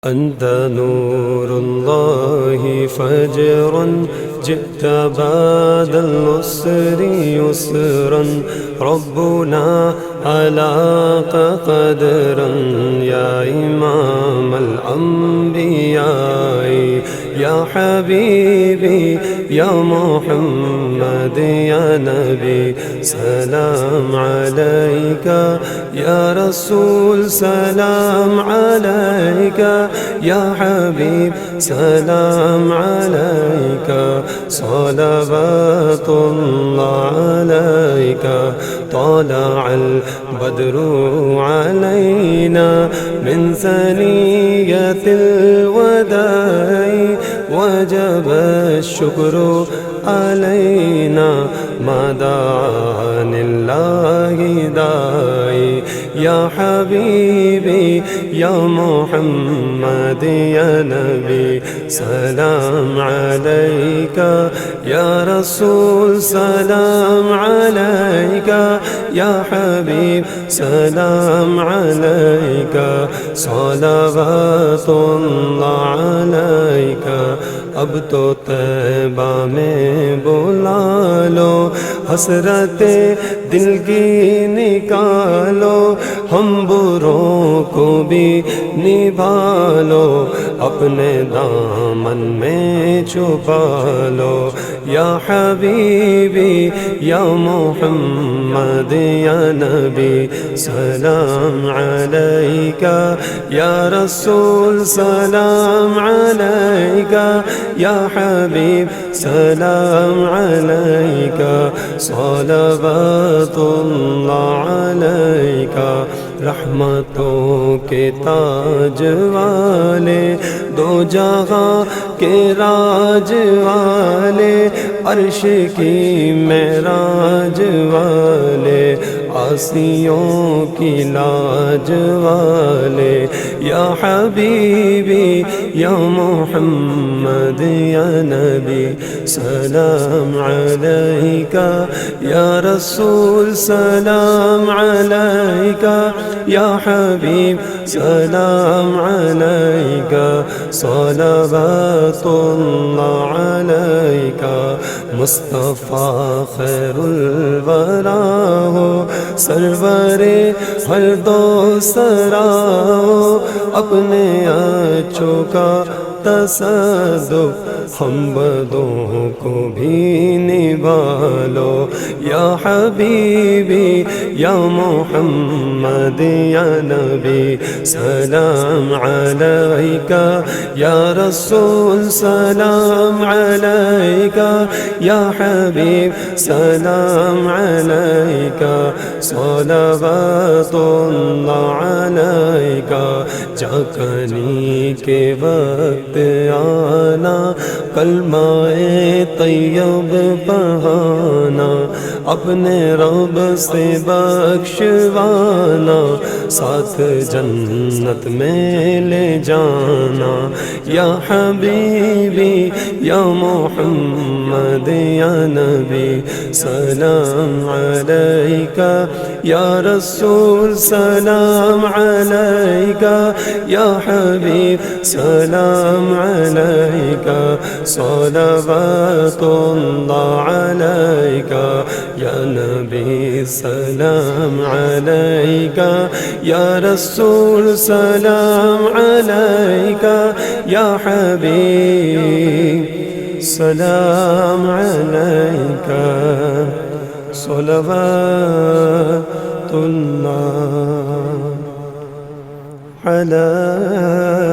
أنت نور الله فجرا جئت بعد العسر يسرا ربنا علاك قدرا يا إمام الأنبياء يا حبيبي يا محمد يا نبي سلام عليك يا رسول سلام عليك يا حبيب سلام عليك صلوات الله عليك طلع البدر علينا من ثنية الوداع وجب الشكر علينا ما دعا لله داعي يا حبيبي يا محمد يا نبي سلام عليك يا رسول سلام عليك يا حبيب سلام عليك صلوات الله عليك اب تو طیبہ میں بلا لو حسرت دل کی نکالو ہم بروں کو بھی نبھالو اپنے دامن میں چھپا لو یا حبیبی یا محمد یا نبی سلام علیک یا رسول سلام علیک یا حبیب سلام علیک صلوات اللہ علیک رحمتوں کے تاج والے دو جہاں کے راج والے عرش کی معراج والے آسیوں کی لاج والے یا حبیبی یا محمد یا نبی سلام علیک یا رسول سلام علیک یا حبیب سلام علیک صلوات اللہ علیک مصطفیٰ خیر الورا ہو سرور ہر دو سرا ہو اپنے اچھوں کا تصدق ہم بدوں کو بھی نبھالو یا حبیبی یا محمد یا نبی سلام علیک یا رسول سلام علیک یا حبیب سلام علیک صلوات اللہ علیک جاکنی کے وقت آنا کلمہ طیب پڑھانا اپنے رب سے بخشوانا ساتھ جنت میں لے جانا یا حبیبی یا محمد یا نبی سلام علیک یا رسول سلام علیک یا حبیب سلام علیک صلوات اللہ علیک یا نبی سلام علیک یا رسول سلام علیک یا حبیب سلام علیک صلوات اللہ علیک